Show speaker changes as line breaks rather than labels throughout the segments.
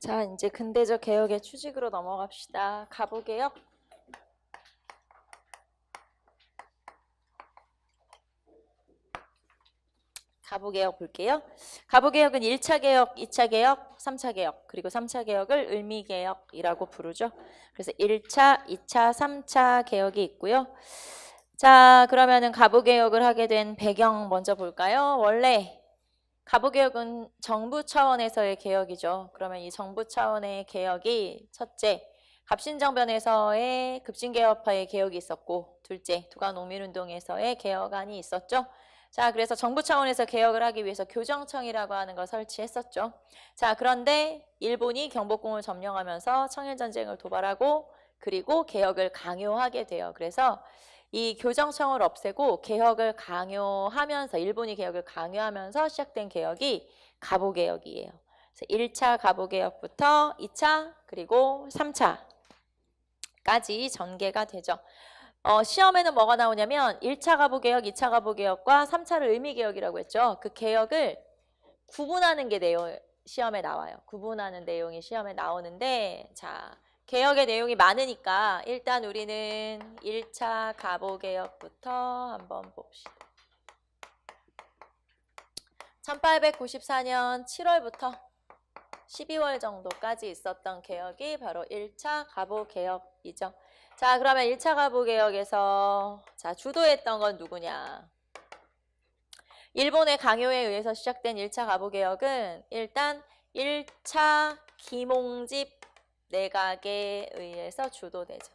자, 이제 근대적 개혁의 추직으로 넘어갑시다. 가부개혁. 가부개혁 볼게요. 가부개혁은 1차 개혁, 2차 개혁, 3차 개혁, 그리고 3차 개혁을 을미개혁이라고 부르죠. 그래서 1차, 2차, 3차 개혁이 있고요. 자, 그러면은 가부개혁을 하게 된 배경 먼저 볼까요? 원래 가부개혁은 정부 차원에서의 개혁이죠. 그러면 이 정부 차원의 개혁이 첫째, 갑신정변에서의 급진개혁파의 개혁이 있었고, 둘째, 두가농민운동에서의 개혁안이 있었죠. 자, 그래서 정부 차원에서 개혁을 하기 위해서 교정청이라고 하는 걸 설치했었죠. 자, 그런데 일본이 경복궁을 점령하면서 청일전쟁을 도발하고 그리고 개혁을 강요하게 돼요. 그래서 이 교정청을 없애고 개혁을 강요하면서 일본이 개혁을 강요하면서 시작된 개혁이 가부개혁이에요. 그래서 1차 가부개혁부터 2차 그리고 3차까지 전개가 되죠. 시험에는 뭐가 나오냐면 1차 가부개혁, 2차 가부개혁과 3차를 을미개혁이라고 했죠. 그 개혁을 구분하는 게 시험에 나와요. 구분하는 내용이 시험에 나오는데 자, 개혁의 내용이 많으니까 일단 우리는 1차 가부개혁부터 한번 봅시다. 1894년 7월부터 12월 정도까지 있었던 개혁이 바로 1차 가부개혁이죠. 자, 그러면 1차 가부개혁에서 자, 주도했던 건 누구냐? 일본의 강요에 의해서 시작된 1차 가부개혁은 일단 1차 김홍집 내각에 의해서 주도되죠.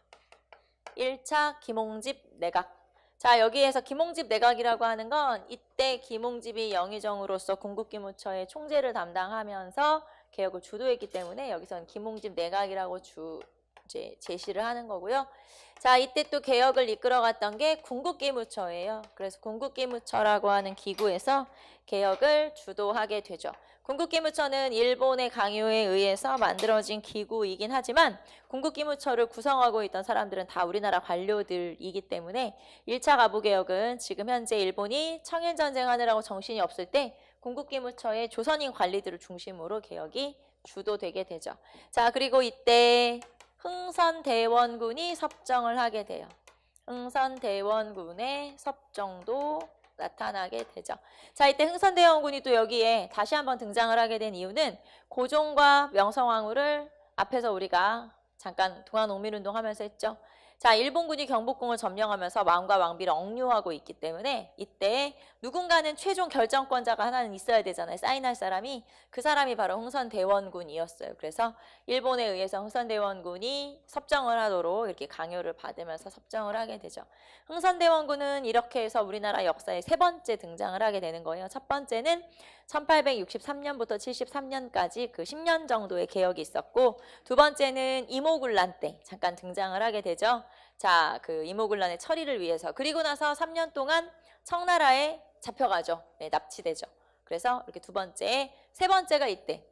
1차 김홍집 내각. 자, 여기에서 김홍집 내각이라고 하는 건 이때 김홍집이 영의정으로서 궁극기무처의 총재를 담당하면서 개혁을 주도했기 때문에 여기서는 김홍집 내각이라고 제시를 하는 거고요. 자, 이때 또 개혁을 이끌어갔던 게 궁극기무처예요. 그래서 궁극기무처라고 하는 기구에서 개혁을 주도하게 되죠. 궁극기무처는 일본의 강요에 의해서 만들어진 기구이긴 하지만 궁극기무처를 구성하고 있던 사람들은 다 우리나라 관료들이기 때문에 1차 가부개혁은 지금 현재 일본이 청일전쟁 하느라고 정신이 없을 때 궁극기무처의 조선인 관리들을 중심으로 개혁이 주도되게 되죠. 자, 그리고 이때 흥선대원군이 섭정을 하게 돼요. 흥선대원군의 섭정도 나타나게 되죠. 자, 이때 흥선대원군이 또 여기에 다시 한번 등장을 하게 된 이유는 고종과 명성황후를 앞에서 우리가 잠깐 동아농민운동 하면서 했죠. 자, 일본군이 경복궁을 점령하면서 왕과 왕비를 억류하고 있기 때문에 이때 누군가는 최종 결정권자가 하나는 있어야 되잖아요. 사인할 사람이. 그 사람이 바로 흥선대원군이었어요. 그래서 일본에 의해서 흥선대원군이 섭정을 하도록 이렇게 강요를 받으면서 섭정을 하게 되죠. 흥선대원군은 이렇게 해서 우리나라 역사에 세 번째 등장을 하게 되는 거예요. 첫 번째는 1863년부터 73년까지 그 10년 정도의 개혁이 있었고, 두 번째는 이모군란 때 잠깐 등장을 하게 되죠. 자, 그 이모군란의 처리를 위해서. 그리고 나서 3년 동안 청나라에 잡혀가죠. 네, 납치되죠. 그래서 이렇게 두 번째, 세 번째가 이때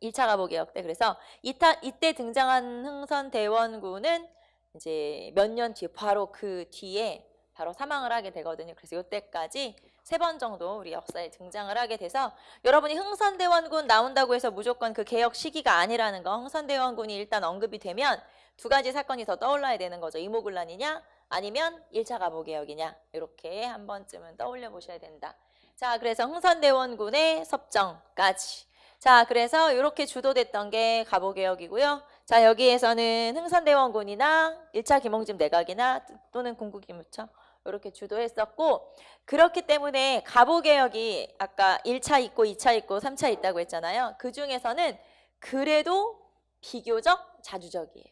1차 가부개혁 때. 그래서 이때 등장한 흥선대원군은 이제 몇 년 뒤에 바로 그 뒤에 바로 사망을 하게 되거든요. 그래서 이때까지 세 번 정도 우리 역사에 등장을 하게 돼서 여러분이 흥선대원군 나온다고 해서 무조건 그 개혁 시기가 아니라는 거, 흥선대원군이 일단 언급이 되면 두 가지 사건이 더 떠올라야 되는 거죠. 이모군란이냐 아니면 1차 가부개혁이냐, 이렇게 한 번쯤은 떠올려 보셔야 된다. 자, 그래서 흥선대원군의 섭정까지. 자, 그래서 이렇게 주도됐던 게 가부개혁이고요. 자, 여기에서는 흥선대원군이나 1차 김홍집 내각이나 또는 궁극기무처 이렇게 주도했었고, 그렇기 때문에 가부개혁이 아까 1차 있고 2차 있고 3차 있다고 했잖아요. 그 중에서는 그래도 비교적 자주적이에요.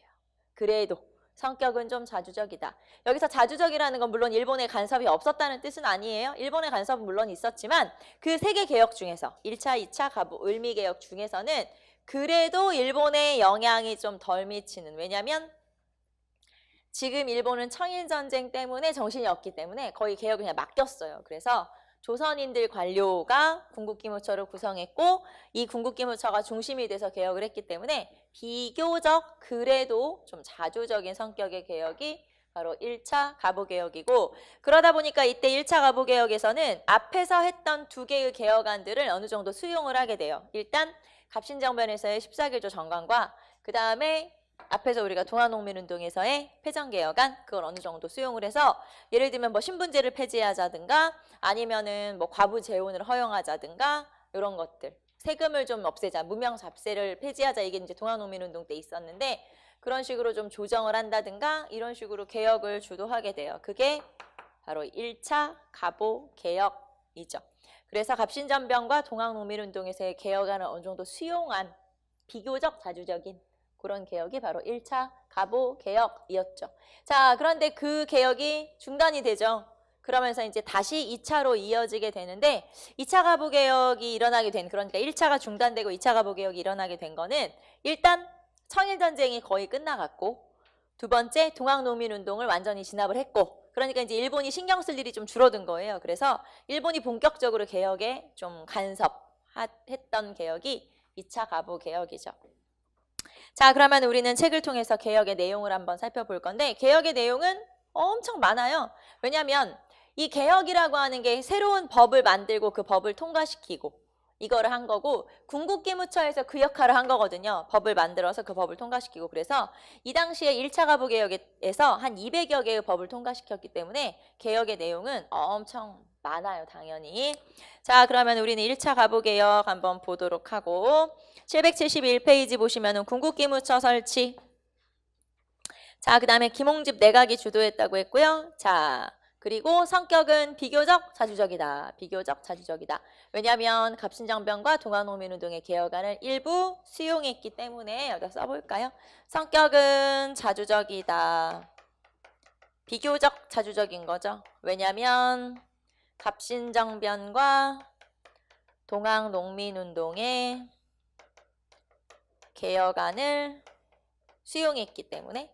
그래도 성격은 좀 자주적이다. 여기서 자주적이라는 건 물론 일본의 간섭이 없었다는 뜻은 아니에요. 일본의 간섭은 물론 있었지만 그 세 개 개혁 중에서 1차, 2차 을미개혁 중에서는 그래도 일본의 영향이 좀 덜 미치는, 왜냐하면 지금 일본은 청일전쟁 때문에 정신이 없기 때문에 거의 개혁을 그냥 맡겼어요. 그래서 조선인들 관료가 궁극기무처를 구성했고 이 궁극기무처가 중심이 돼서 개혁을 했기 때문에 비교적 그래도 좀 자주적인 성격의 개혁이 바로 1차 가보개혁이고, 그러다 보니까 이때 1차 가보개혁에서는 앞에서 했던 두 개의 개혁안들을 어느 정도 수용을 하게 돼요. 일단 갑신정변에서의 14개조 정관과 그 다음에 앞에서 우리가 동아농민운동에서의 폐정개혁안, 그걸 어느 정도 수용을 해서 예를 들면 뭐 신분제를 폐지하자든가 아니면은 뭐 과부재혼을 허용하자든가 이런 것들, 세금을 좀 없애자, 무명잡세를 폐지하자, 이게 이제 동아농민운동 때 있었는데 그런 식으로 좀 조정을 한다든가 이런 식으로 개혁을 주도하게 돼요. 그게 바로 1차 가보개혁이죠. 그래서 갑신전변과 동학농민운동에서의 개혁안을 어느 정도 수용한 비교적 자주적인 그런 개혁이 바로 1차 가보개혁이었죠. 자, 그런데 그 개혁이 중단이 되죠. 그러면서 이제 다시 2차로 이어지게 되는데 2차 가보개혁이 일어나게 된, 그러니까 1차가 중단되고 2차 가보개혁이 일어나게 된 거는 일단 청일전쟁이 거의 끝나갔고, 두 번째 동학농민운동을 완전히 진압을 했고, 그러니까 이제 일본이 신경 쓸 일이 좀 줄어든 거예요. 그래서 일본이 본격적으로 개혁에 좀 간섭했던 개혁이 2차 가보개혁이죠. 자, 그러면 우리는 책을 통해서 개혁의 내용을 한번 살펴볼 건데, 개혁의 내용은 엄청 많아요. 왜냐하면 이 개혁이라고 하는 게 새로운 법을 만들고 그 법을 통과시키고 이거를 한 거고, 궁극기무처에서 그 역할을 한 거거든요. 법을 만들어서 그 법을 통과시키고. 그래서 이 당시에 1차 가보개혁에서 한 200여 개의 법을 통과시켰기 때문에 개혁의 내용은 엄청 많아요, 당연히. 자, 그러면 우리는 1차 가보개혁 한번 보도록 하고, 771페이지 보시면은 궁극기무처 설치. 자, 그 다음에 김홍집 내각이 주도했다고 했고요. 자, 그리고 성격은 비교적 자주적이다. 비교적 자주적이다. 왜냐하면 갑신정변과 동학농민운동의 개혁안을 일부 수용했기 때문에 여기다 써볼까요? 성격은 자주적이다. 비교적 자주적인 거죠. 왜냐하면 갑신정변과 동학농민운동의 개혁안을 수용했기 때문에.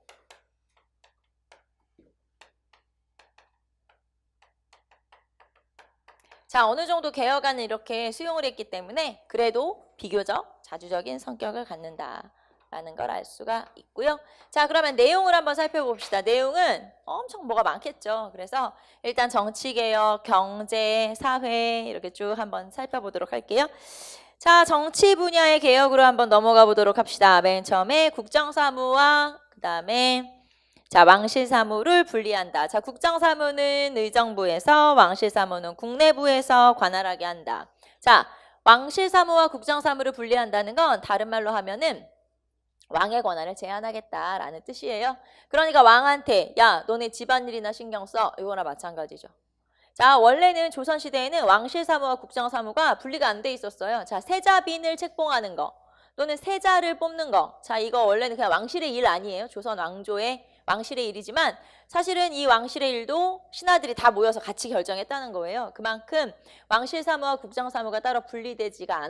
자, 어느 정도 개혁안을 이렇게 수용을 했기 때문에 그래도 비교적 자주적인 성격을 갖는다라는 걸 알 수가 있고요. 자, 그러면 내용을 한번 살펴봅시다. 내용은 엄청 뭐가 많겠죠. 그래서 일단 정치개혁, 경제, 사회 이렇게 쭉 한번 살펴보도록 할게요. 자, 정치 분야의 개혁으로 한번 넘어가 보도록 합시다. 맨 처음에 국정사무와 그 다음에 자, 왕실사무를 분리한다. 자, 국정사무는 의정부에서, 왕실사무는 국내부에서 관할하게 한다. 자, 왕실사무와 국정사무를 분리한다는 건 다른 말로 하면은 왕의 권한을 제한하겠다라는 뜻이에요. 그러니까 왕한테 야, 너네 집안일이나 신경 써. 이거나 마찬가지죠. 자, 원래는 조선시대에는 왕실사무와 국정사무가 분리가 안 돼 있었어요. 자, 세자빈을 책봉하는 거, 또는 세자를 뽑는 거. 자, 이거 원래는 그냥 왕실의 일 아니에요. 조선 왕조의 왕실의 일이지만 사실은 이 왕실의 일도 신하들이 다 모여서 같이 결정했다는 거예요. 그만큼 왕실사무와 국정사무가 따로 분리되지가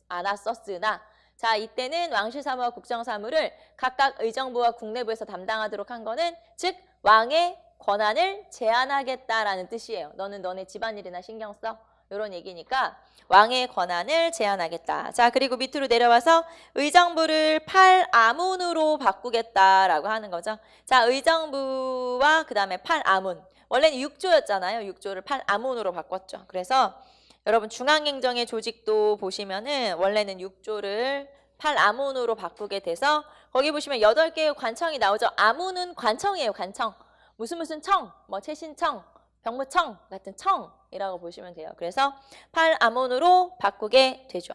않았었으나 자, 이때는 왕실사무와 국정사무를 각각 의정부와 국내부에서 담당하도록 한 거는 즉 왕의 권한을 제한하겠다라는 뜻이에요. 너는 너네 집안일이나 신경 써. 이런 얘기니까 왕의 권한을 제한하겠다. 자, 그리고 밑으로 내려와서 의정부를 팔아문으로 바꾸겠다라고 하는 거죠. 자, 의정부와 그 다음에 팔아문. 원래는 6조였잖아요. 6조를 팔아문으로 바꿨죠. 그래서 여러분 중앙행정의 조직도 보시면은 원래는 6조를 팔아문으로 바꾸게 돼서 거기 보시면 8개의 관청이 나오죠. 아문은 관청이에요. 관청. 무슨 청, 뭐 최신청, 병무청 같은 청이라고 보시면 돼요. 그래서 팔아문으로 바꾸게 되죠.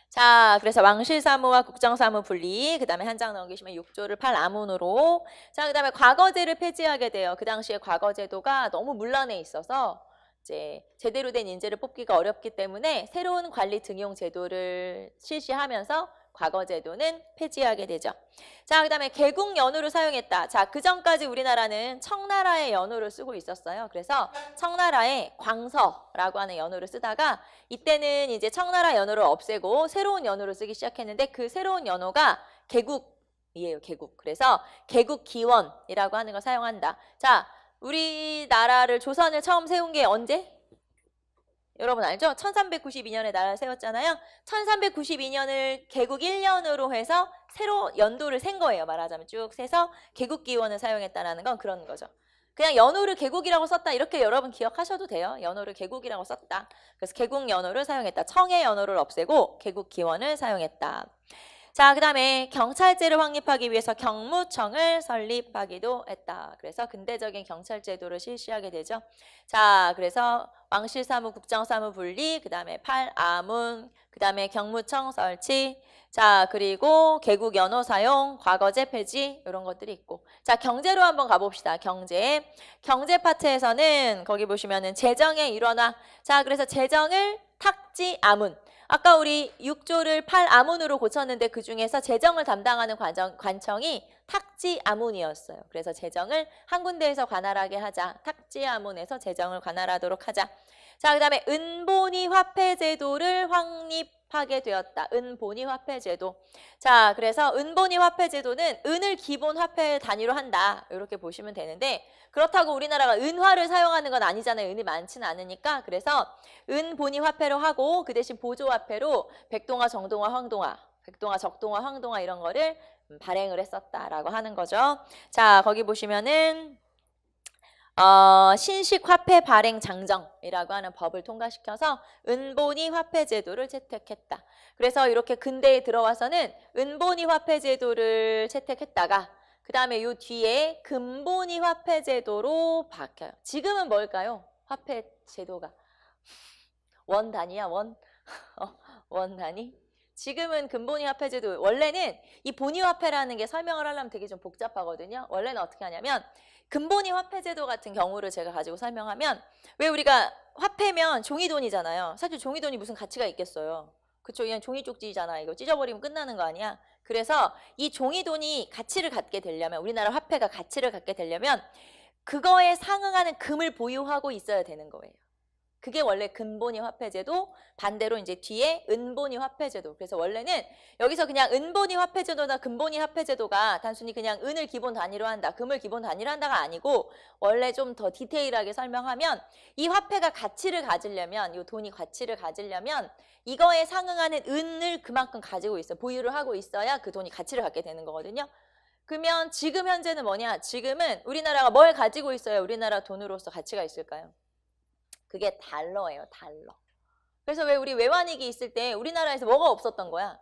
자, 그래서 왕실사무와 국정사무 분리, 그 다음에 한 장 넘기시면 6조를 팔아문으로. 자, 그 다음에 과거제를 폐지하게 돼요. 그 당시에 과거제도가 너무 문란해 있어서 이제 제대로 된 인재를 뽑기가 어렵기 때문에 새로운 관리 등용 제도를 실시하면서 과거제도는 폐지하게 되죠. 자, 그 다음에 개국 연호를 사용했다. 자, 그 전까지 우리나라는 청나라의 연호를 쓰고 있었어요. 그래서 청나라의 광서라고 하는 연호를 쓰다가 이때는 이제 청나라 연호를 없애고 새로운 연호를 쓰기 시작했는데 그 새로운 연호가 개국이에요. 개국. 그래서 개국기원이라고 하는 걸 사용한다. 자, 우리나라를 조선을 처음 세운 게 언제? 여러분 알죠? 1392년에 나라를 세웠잖아요. 1392년을 개국 1년으로 해서 새로 연도를 센 거예요. 말하자면 쭉 세서 개국기원을 사용했다는 건 그런 거죠. 그냥 연호를 개국이라고 썼다 이렇게 여러분 기억하셔도 돼요. 연호를 개국이라고 썼다. 그래서 개국 연호를 사용했다. 청해 연호를 없애고 개국 기원을 사용했다. 자, 그 다음에 경찰제를 확립하기 위해서 경무청을 설립하기도 했다. 그래서 근대적인 경찰제도를 실시하게 되죠. 자, 그래서 왕실사무, 국정사무 분리, 그 다음에 팔아문, 그 다음에 경무청 설치, 자, 그리고 개국연호 사용, 과거제 폐지 이런 것들이 있고. 자, 경제로 한번 가봅시다. 경제 파트에서는 거기 보시면은 재정의 일원화. 자, 그래서 재정을 탁지 아문. 아까 우리 6조를 팔아문으로 고쳤는데 그중에서 재정을 담당하는 관청이 탁지아문이었어요. 그래서 재정을 한 군데에서 관할하게 하자. 탁지아문에서 재정을 관할하도록 하자. 자, 그 다음에 은본위 화폐제도를 확립하게 되었다. 은본위 화폐제도. 자, 그래서 은본위 화폐제도는 은을 기본 화폐 단위로 한다. 이렇게 보시면 되는데 그렇다고 우리나라가 은화를 사용하는 건 아니잖아요. 은이 많지는 않으니까. 그래서 은본위 화폐로 하고 그 대신 보조화폐로 백동화, 정동화, 황동화, 백동화, 적동화, 황동화 이런 거를 발행을 했었다라고 하는 거죠. 자, 거기 보시면은 신식화폐 발행 장정이라고 하는 법을 통과시켜서 은본위 화폐제도를 채택했다. 그래서 이렇게 근대에 들어와서는 은본위 화폐제도를 채택했다가 그 다음에 요 뒤에 금본위 화폐제도로 바뀌어요. 지금은 뭘까요? 화폐제도가 원 단위야, 원? 원 단위? 지금은 금본위 화폐제도, 원래는 이 본위 화폐라는 게 설명을 하려면 되게 좀 복잡하거든요. 원래는 어떻게 하냐면 금본위 화폐제도 같은 경우를 제가 가지고 설명하면 왜 우리가 화폐면 종이돈이잖아요. 사실 종이돈이 무슨 가치가 있겠어요. 그쵸? 그냥 종이 쪽지잖아. 이거 찢어버리면 끝나는 거 아니야? 그래서 이 종이돈이 가치를 갖게 되려면 우리나라 화폐가 가치를 갖게 되려면 그거에 상응하는 금을 보유하고 있어야 되는 거예요. 그게 원래 금본위 화폐제도, 반대로 이제 뒤에 은본위 화폐제도. 그래서 원래는 여기서 그냥 은본위 화폐제도나 금본위 화폐제도가 단순히 그냥 은을 기본 단위로 한다, 금을 기본 단위로 한다가 아니고 원래 좀 더 디테일하게 설명하면 이 화폐가 가치를 가지려면, 이 돈이 가치를 가지려면 이거에 상응하는 은을 그만큼 가지고 있어요. 보유를 하고 있어야 그 돈이 가치를 갖게 되는 거거든요. 그러면 지금 현재는 뭐냐? 지금은 우리나라가 뭘 가지고 있어야 우리나라 돈으로서 가치가 있을까요? 그게 달러예요, 달러. 그래서 왜 우리 외환위기 있을 때 우리나라에서 뭐가 없었던 거야?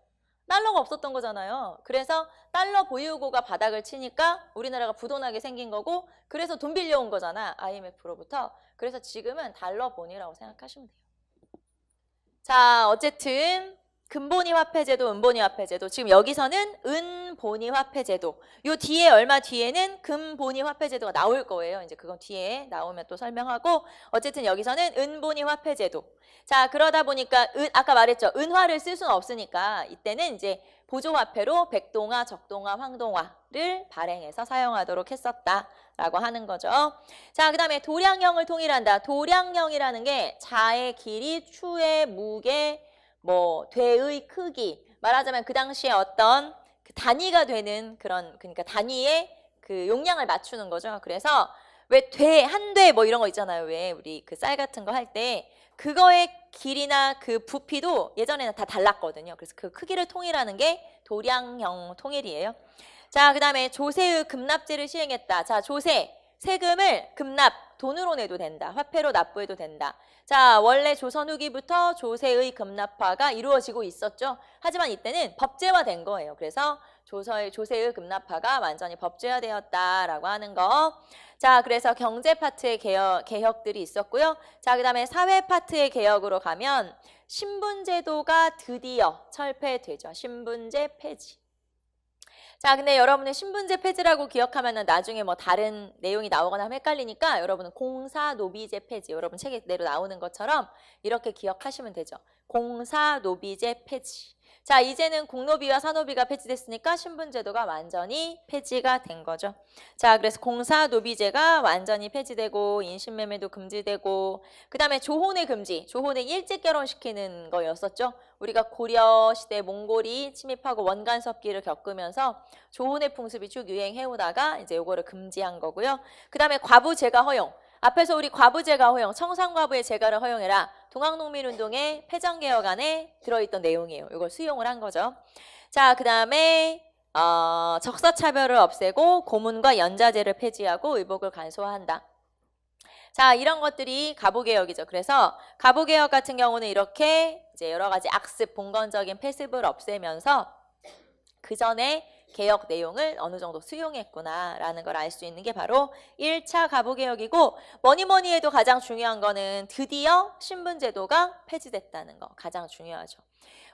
달러가 없었던 거잖아요. 그래서 달러 보유고가 바닥을 치니까 우리나라가 부도나게 생긴 거고 그래서 돈 빌려온 거잖아, IMF로부터. 그래서 지금은 달러 본위라고 생각하시면 돼요. 자, 어쨌든 금본위 화폐제도, 은본위 화폐제도. 지금 여기서는 은본위 화폐제도. 요 뒤에 얼마 뒤에는 금본위 화폐제도가 나올 거예요. 이제 그건 뒤에 나오면 또 설명하고 어쨌든 여기서는 은본위 화폐제도. 자, 그러다 보니까 아까 말했죠. 은화를 쓸 수는 없으니까 이때는 이제 보조화폐로 백동화, 적동화, 황동화를 발행해서 사용하도록 했었다라고 하는 거죠. 자, 그 다음에 도량형을 통일한다. 도량형이라는 게 자의 길이, 추의 무게, 뭐 되의 크기, 말하자면 그 당시에 어떤 그 단위가 되는 그런, 그러니까 단위의 그 용량을 맞추는 거죠. 그래서 왜 한 돼 뭐 이런 거 있잖아요. 왜 우리 그 쌀 같은 거 할 때 그거의 길이나 그 부피도 예전에는 다 달랐거든요. 그래서 그 크기를 통일하는 게 도량형 통일이에요. 자, 그 다음에 조세의 급납제를 시행했다. 자, 조세, 세금을 급납, 돈으로 내도 된다. 화폐로 납부해도 된다. 자, 원래 조선 후기부터 조세의 급납화가 이루어지고 있었죠. 하지만 이때는 법제화된 거예요. 그래서 조세의 급납화가 완전히 법제화되었다라고 하는 거. 자, 그래서 경제 파트의 개혁들이 있었고요. 자, 그 다음에 사회 파트의 개혁으로 가면 신분제도가 드디어 철폐되죠. 신분제 폐지. 자, 근데 여러분은 신분제 폐지라고 기억하면은 나중에 뭐 다른 내용이 나오거나 하면 헷갈리니까 여러분은 공사노비제 폐지, 여러분 책에 내로 나오는 것처럼 이렇게 기억하시면 되죠. 공사노비제 폐지. 자, 이제는 공노비와 사노비가 폐지됐으니까 신분제도가 완전히 폐지가 된 거죠. 자, 그래서 공사노비제가 완전히 폐지되고 인신매매도 금지되고 그 다음에 조혼의 금지, 조혼의 일찍 결혼시키는 거였었죠. 우리가 고려 시대 몽골이 침입하고 원간 섭기를 겪으면서 조혼의 풍습이 쭉 유행해오다가 이제 요거를 금지한 거고요. 그 다음에 과부제가 허용. 앞에서 우리 과부제가 허용, 청산과부의 제가를 허용해라. 동학농민운동의 폐정개혁 안에 들어있던 내용이에요. 이걸 수용을 한 거죠. 자, 그 다음에 적사차별을 없애고 고문과 연자제를 폐지하고 의복을 간소화한다. 자, 이런 것들이 가부개혁이죠. 그래서 가부개혁 같은 경우는 이렇게 이제 여러 가지 악습, 봉건적인 폐습을 없애면서 그 전에 개혁 내용을 어느 정도 수용했구나라는 걸 알 수 있는 게 바로 1차 가부개혁이고, 뭐니 해도 가장 중요한 거는 드디어 신분제도가 폐지됐다는 거, 가장 중요하죠.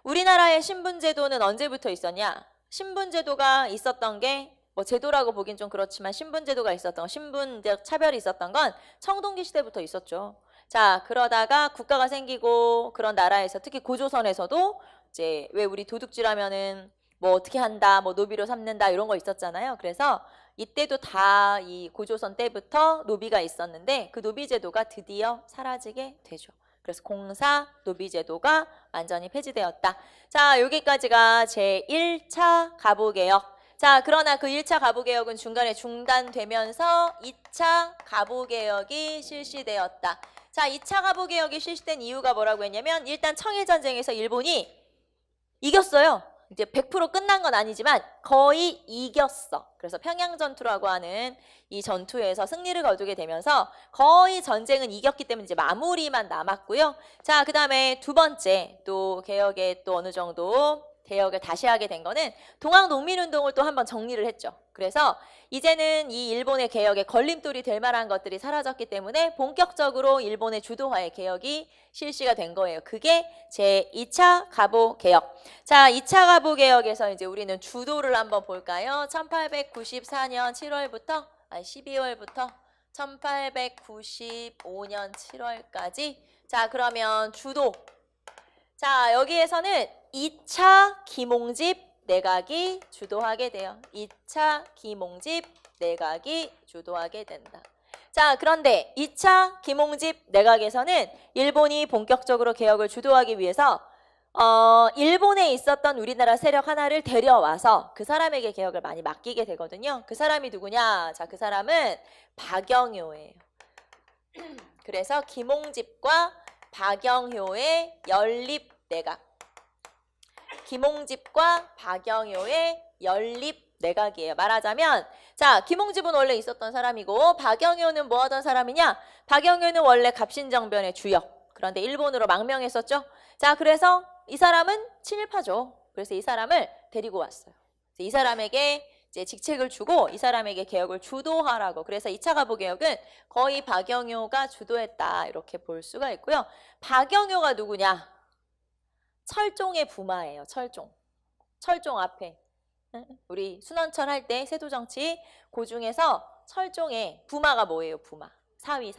우리나라의 신분제도는 언제부터 있었냐? 신분제도가 있었던 게 뭐 제도라고 보긴 좀 그렇지만 신분제도가 있었던, 신분적 차별이 있었던 건 청동기 시대부터 있었죠. 자, 그러다가 국가가 생기고 그런 나라에서 특히 고조선에서도 이제 왜 우리 도둑질하면은 뭐 어떻게 한다, 뭐 노비로 삼는다 이런 거 있었잖아요. 그래서 이때도 다 이 고조선 때부터 노비가 있었는데 그 노비제도가 드디어 사라지게 되죠. 그래서 공사 노비제도가 완전히 폐지되었다. 자, 여기까지가 제1차 가부개혁. 자, 그러나 그 1차 가부개혁은 중간에 중단되면서 2차 가부개혁이 실시되었다. 자, 2차 가부개혁이 실시된 이유가 뭐라고 했냐면 일단 청일전쟁에서 일본이 이겼어요. 이제 100% 끝난 건 아니지만 거의 이겼어. 그래서 평양전투라고 하는 이 전투에서 승리를 거두게 되면서 거의 전쟁은 이겼기 때문에 이제 마무리만 남았고요. 자, 그 다음에 두 번째 또 개혁에 또 어느 정도 개혁을 다시 하게 된 거는 동학농민운동을 또 한번 정리를 했죠. 그래서 이제는 이 일본의 개혁에 걸림돌이 될 만한 것들이 사라졌기 때문에 본격적으로 일본의 주도하에 개혁이 실시가 된 거예요. 그게 제2차 가부개혁. 자, 2차 가부개혁에서 이제 우리는 주도를 한번 볼까요? 1894년 7월부터, 12월부터 1895년 7월까지. 자, 그러면 주도. 자, 여기에서는 2차 김홍집 내각이 주도하게 돼요. 2차 김홍집 내각이 주도하게 된다. 자, 그런데 2차 김홍집 내각에서는 일본이 본격적으로 개혁을 주도하기 위해서 일본에 있었던 우리나라 세력 하나를 데려와서 그 사람에게 개혁을 많이 맡기게 되거든요. 그 사람이 누구냐? 자, 그 사람은 박영효예요. 그래서 김홍집과 박영효의 연립내각. 김홍집과 박영효의 연립내각이에요. 말하자면 자, 김홍집은 원래 있었던 사람이고 박영효는 뭐 하던 사람이냐? 박영효는 원래 갑신정변의 주역. 그런데 일본으로 망명했었죠. 자, 그래서 이 사람은 친일파죠. 그래서 이 사람을 데리고 왔어요. 이 사람에게 이제 직책을 주고 이 사람에게 개혁을 주도하라고. 그래서 2차 가부개혁은 거의 박영효가 주도했다 이렇게 볼 수가 있고요. 박영효가 누구냐? 철종의 부마예요. 철종. 철종 앞에 우리 순원철 할 때 세도정치 그 중에서 철종의 부마가 뭐예요? 부마. 사위.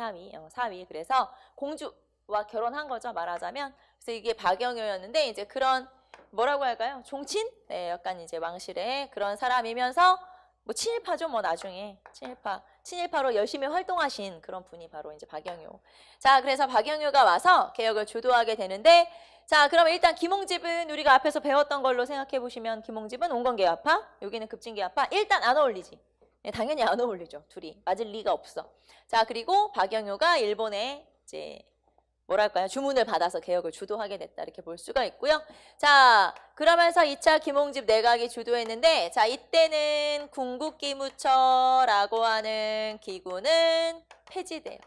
그래서 공주와 결혼한 거죠. 말하자면. 그래서 이게 박영효였는데 이제 그런 뭐라고 할까요? 종친? 네, 약간 이제 왕실의 그런 사람이면서 뭐 친일파죠. 뭐 나중에 친일파로 열심히 활동하신 그런 분이 바로 이제 박영효. 자, 그래서 박영효가 와서 개혁을 주도하게 되는데 자, 그러면 일단 김홍집은 우리가 앞에서 배웠던 걸로 생각해 보시면 김홍집은 온건개혁파, 여기는 급진개혁파. 일단 안 어울리지. 네, 당연히 안 어울리죠. 둘이 맞을 리가 없어. 자, 그리고 박영효가 일본에 이제 뭐랄까요? 주문을 받아서 개혁을 주도하게 됐다 이렇게 볼 수가 있고요. 자, 그러면서 2차 김홍집 내각이 주도했는데 자, 이때는 궁극기무처라고 하는 기구는 폐지돼요.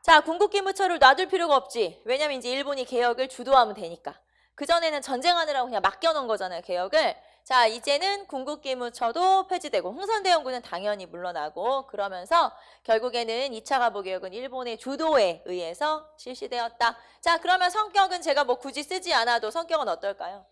자, 궁극기무처를 놔둘 필요가 없지. 왜냐면 이제 일본이 개혁을 주도하면 되니까. 그전에는 전쟁하느라고 그냥 맡겨놓은 거잖아요, 개혁을. 자, 이제는 궁극기무처도 폐지되고 흥선대원군은 당연히 물러나고 그러면서 결국에는 2차 가부개혁은 일본의 주도에 의해서 실시되었다. 자, 그러면 성격은 제가 뭐 굳이 쓰지 않아도 성격은 어떨까요?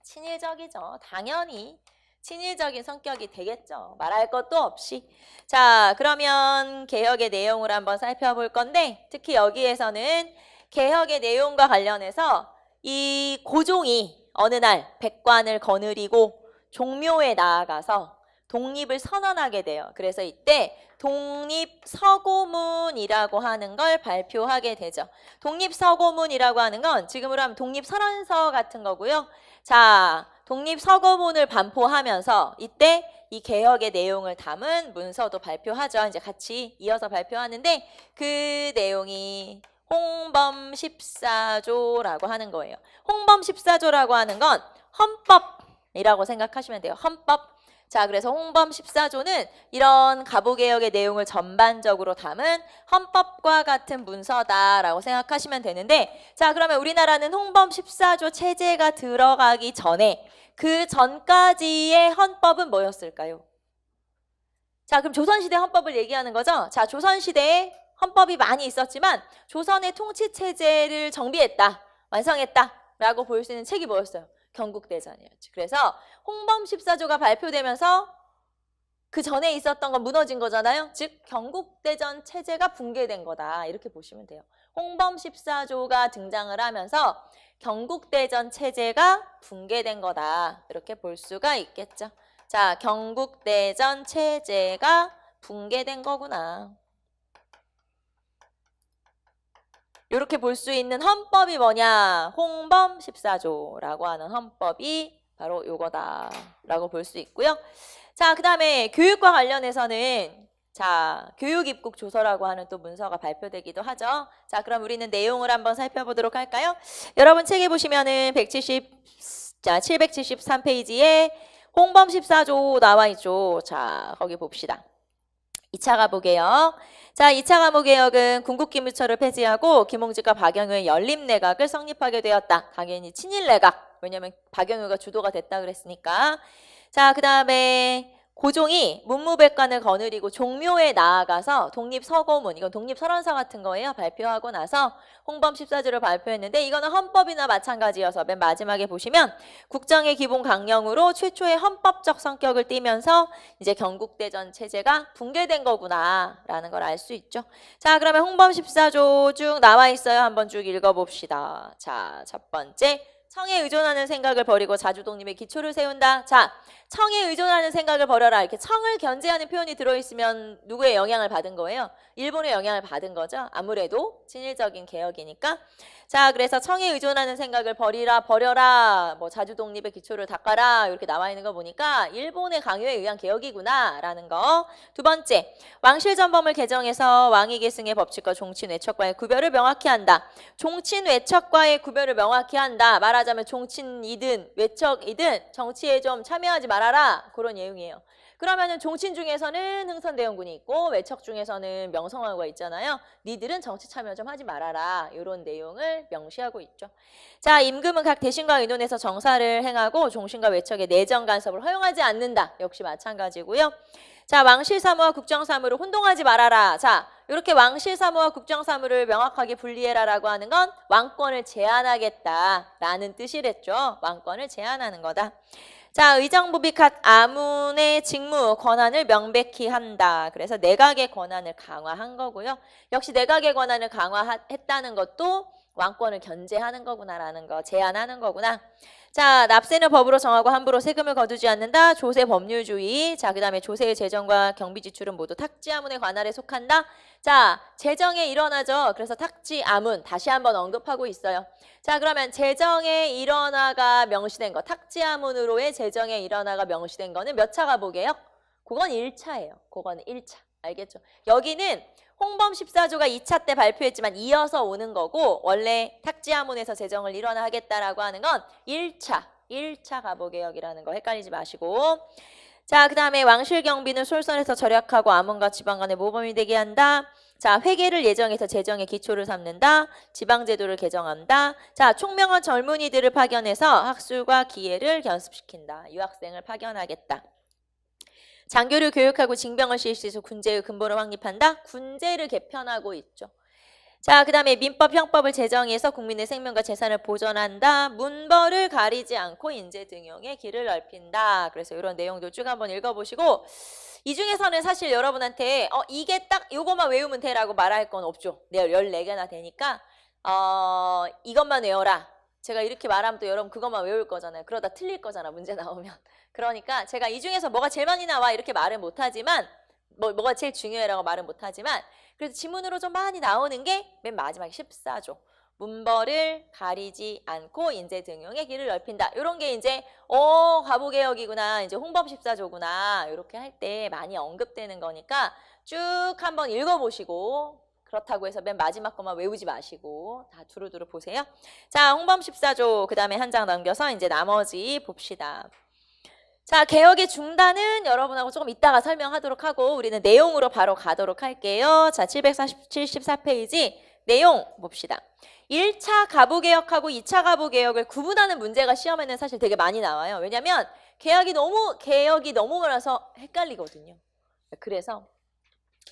친일적이죠. 당연히. 친일적인 성격이 되겠죠. 말할 것도 없이. 자, 그러면 개혁의 내용을 한번 살펴볼 건데 특히 여기에서는 개혁의 내용과 관련해서 이 고종이 어느 날 백관을 거느리고 종묘에 나아가서 독립을 선언하게 돼요. 그래서 이때 독립서고문이라고 하는 걸 발표하게 되죠. 독립서고문이라고 하는 건 지금으로 하면 독립선언서 같은 거고요. 자, 독립서고문을 반포하면서 이때 이 개혁의 내용을 담은 문서도 발표하죠. 이제 같이 이어서 발표하는데 그 내용이 홍범 14조라고 하는 거예요. 홍범 14조라고 하는 건 헌법이라고 생각하시면 돼요. 헌법. 자, 그래서 홍범 14조는 이런 가부개혁의 내용을 전반적으로 담은 헌법과 같은 문서다라고 생각하시면 되는데, 자, 그러면 우리나라는 홍범 14조 체제가 들어가기 전에 그 전까지의 헌법은 뭐였을까요? 자, 그럼 조선시대 헌법을 얘기하는 거죠? 자, 조선시대에 헌법이 많이 있었지만 조선의 통치체제를 정비했다, 완성했다 라고 볼 수 있는 책이 뭐였어요? 경국대전이었죠. 그래서 홍범 14조가 발표되면서 그 전에 있었던 건 무너진 거잖아요. 즉 경국대전 체제가 붕괴된 거다 이렇게 보시면 돼요. 홍범 14조가 등장을 하면서 경국대전 체제가 붕괴된 거다 이렇게 볼 수가 있겠죠. 자, 경국대전 체제가 붕괴된 거구나. 이렇게 볼 수 있는 헌법이 뭐냐? 홍범 14조라고 하는 헌법이 바로 요거다라고 볼 수 있고요. 자, 그 다음에 교육과 관련해서는 자, 교육입국 조서라고 하는 또 문서가 발표되기도 하죠. 자, 그럼 우리는 내용을 한번 살펴보도록 할까요? 여러분 책에 보시면은 773페이지에 홍범 14조 나와 있죠. 자, 거기 봅시다. 2차 가부개혁. 자, 2차 가부개혁은 군국기무처를 폐지하고 김홍직과 박영유의 연립내각을 성립하게 되었다. 당연히 친일내각. 왜냐하면 박영유가 주도가 됐다 그랬으니까. 자, 그 다음에 고종이 문무백관을 거느리고 종묘에 나아가서 독립서고문, 이건 독립설원서 같은 거예요. 발표하고 나서 홍범 14조를 발표했는데 이거는 헌법이나 마찬가지여서 맨 마지막에 보시면 국정의 기본 강령으로 최초의 헌법적 성격을 띠면서 이제 경국대전 체제가 붕괴된 거구나 라는 걸 알 수 있죠. 자, 그러면 홍범 14조 쭉 나와 있어요. 한번 쭉 읽어봅시다. 자, 첫 번째. 청에 의존하는 생각을 버리고 자주독립의 기초를 세운다. 자, 청에 의존하는 생각을 버려라. 이렇게 청을 견제하는 표현이 들어있으면 누구의 영향을 받은 거예요? 일본의 영향을 받은 거죠. 아무래도 친일적인 개혁이니까. 자, 그래서 청에 의존하는 생각을 버려라. 뭐 자주독립의 기초를 닦아라. 이렇게 나와 있는 거 보니까 일본의 강요에 의한 개혁이구나 라는 거. 두 번째, 왕실전범을 개정해서 왕위 계승의 법칙과 종친 외척과의 구별을 명확히 한다. 종친 외척과의 구별을 명확히 한다. 말하자면 종친이든 외척이든 정치에 좀 참여하지 말아라. 그런 내용이에요. 그러면은 종친 중에서는 흥선대원군이 있고 외척 중에서는 명성황후가 있잖아요. 니들은 정치 참여 좀 하지 말아라. 이런 내용을 명시하고 있죠. 자, 임금은 각 대신과 의논해서 정사를 행하고 종신과 외척의 내정 간섭을 허용하지 않는다. 역시 마찬가지고요. 자, 왕실사무와 국정사무를 혼동하지 말아라. 자, 이렇게 왕실사무와 국정사무를 명확하게 분리해라라고 하는 건 왕권을 제한하겠다라는 뜻이랬죠. 왕권을 제한하는 거다. 자, 의정부비 각 아문의 직무, 권한을 명백히 한다. 그래서 내각의 권한을 강화한 거고요. 역시 내각의 권한을 강화했다는 것도 왕권을 견제하는 거구나라는 거, 제한하는 거구나. 자, 납세는 법으로 정하고 함부로 세금을 거두지 않는다. 조세 법률주의. 자, 그 다음에 조세의 재정과 경비 지출은 모두 탁지아문의 관할에 속한다. 자, 재정의 일원화죠. 그래서 탁지아문 다시 한번 언급하고 있어요. 자, 그러면 재정의 일원화가 명시된 거, 탁지아문으로의 재정의 일원화가 명시된 거는 몇 차 가보게요? 그건 1차예요. 그건 1차. 알겠죠? 여기는 홍범 14조가 2차 때 발표했지만 이어서 오는 거고 원래 탁지아문에서 재정을 일원화하겠다라고 하는 건 1차 가보개혁이라는 거 헷갈리지 마시고. 자, 그 다음에 왕실 경비는 솔선해서 절약하고 아문과 지방 간의 모범이 되게 한다. 자, 회계를 예정해서 재정의 기초를 삼는다. 지방제도를 개정한다. 자, 총명한 젊은이들을 파견해서 학술과 기회를 견습시킨다. 유학생을 파견하겠다. 장교를 교육하고 징병을 실시해서 군제의 근본을 확립한다. 군제를 개편하고 있죠. 자, 그 다음에 민법, 형법을 제정해서 국민의 생명과 재산을 보존한다. 문벌을 가리지 않고 인재 등용의 길을 넓힌다. 그래서 이런 내용도 쭉 한번 읽어보시고 이 중에서는 사실 여러분한테 이게 딱 요것만 외우면 돼라고 말할 건 없죠. 14개나 되니까 이것만 외워라. 제가 이렇게 말하면 또 여러분 그것만 외울 거잖아요. 그러다 틀릴 거잖아, 문제 나오면. 그러니까 제가 이 중에서 뭐가 제일 많이 나와 이렇게 말을 못하지만 뭐가 제일 중요해라고 말은 못하지만 그래도 지문으로 좀 많이 나오는 게 맨 마지막에 14조. 문벌을 가리지 않고 인재 등용의 길을 넓힌다. 이런 게 이제 과부개혁이구나, 이제 홍범14조구나 이렇게 할 때 많이 언급되는 거니까 쭉 한번 읽어보시고, 그렇다고 해서 맨 마지막 것만 외우지 마시고 다 두루두루 보세요. 자, 홍범14조 그 다음에 한 장 넘겨서 이제 나머지 봅시다. 자, 개혁의 중단은 여러분하고 조금 이따가 설명하도록 하고 우리는 내용으로 바로 가도록 할게요. 자, 774페이지 내용 봅시다. 1차 가부개혁하고 2차 가부개혁을 구분하는 문제가 시험에는 사실 되게 많이 나와요. 왜냐하면 개혁이 너무 많아서 헷갈리거든요. 그래서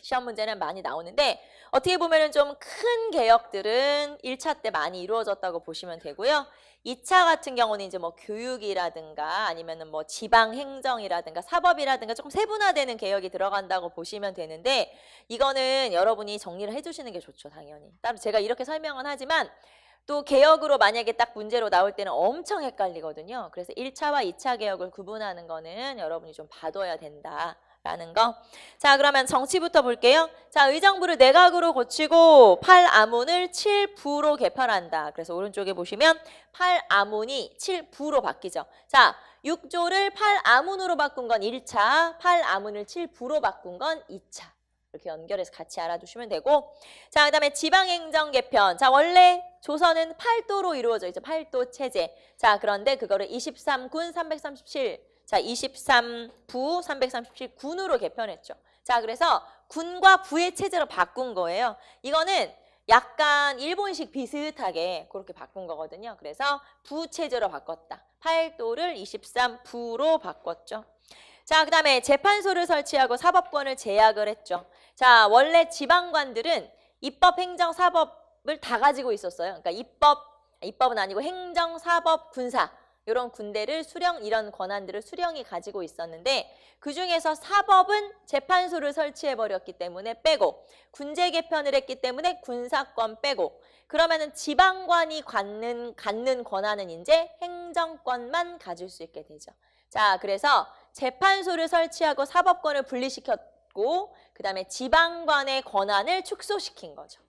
시험 문제는 많이 나오는데 어떻게 보면은 좀 큰 개혁들은 1차 때 많이 이루어졌다고 보시면 되고요. 2차 같은 경우는 이제 뭐 교육이라든가 아니면은 뭐 지방 행정이라든가 사법이라든가 조금 세분화되는 개혁이 들어간다고 보시면 되는데 이거는 여러분이 정리를 해주시는 게 좋죠, 당연히. 따로 제가 이렇게 설명은 하지만 또 개혁으로 만약에 딱 문제로 나올 때는 엄청 헷갈리거든요. 그래서 1차와 2차 개혁을 구분하는 거는 여러분이 좀 봐둬야 된다. 라는 거. 자, 그러면 정치부터 볼게요. 자, 의정부를 내각으로 고치고 8아문을 7부로 개편한다. 그래서 오른쪽에 보시면 8아문이 7부로 바뀌죠. 자, 6조를 8아문으로 바꾼 건 1차, 8아문을 7부로 바꾼 건 2차. 이렇게 연결해서 같이 알아두시면 되고, 자, 그 다음에 지방행정 개편. 자, 원래 조선은 8도로 이루어져 있죠. 8도 체제. 자, 그런데 그거를 23군 337 자, 23부 337군으로 개편했죠. 자, 그래서 군과 부의 체제로 바꾼 거예요. 이거는 약간 일본식 비슷하게 그렇게 바꾼 거거든요. 그래서 부 체제로 바꿨다. 8도를 23부로 바꿨죠. 자, 그 다음에 재판소를 설치하고 사법권을 제약을 했죠. 자, 원래 지방관들은 입법, 행정, 사법을 다 가지고 있었어요. 그러니까 입법은 아니고 행정, 사법, 군사 이런 군대를 이런 권한들을 수령이 가지고 있었는데 그중에서 사법은 재판소를 설치해버렸기 때문에 빼고 군제 개편을 했기 때문에 군사권 빼고 그러면은 지방관이 갖는 권한은 이제 행정권만 가질 수 있게 되죠. 자, 그래서 재판소를 설치하고 사법권을 분리시켰고 그 다음에 지방관의 권한을 축소시킨 거죠.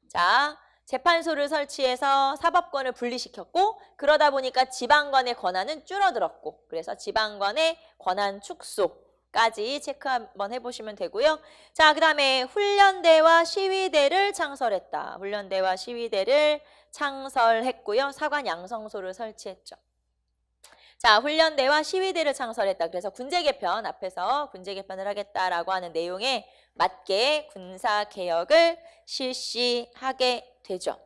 자, 재판소를 설치해서 사법권을 분리시켰고 그러다 보니까 지방관의 권한은 줄어들었고 그래서 지방관의 권한 축소까지 체크 한번 해보시면 되고요. 자, 그 다음에 훈련대와 시위대를 창설했다. 훈련대와 시위대를 창설했고요. 사관 양성소를 설치했죠. 자, 훈련대와 시위대를 창설했다. 그래서 군제 개편 앞에서 군제 개편을 하겠다라고 하는 내용에 맞게 군사 개혁을 실시하게 되죠.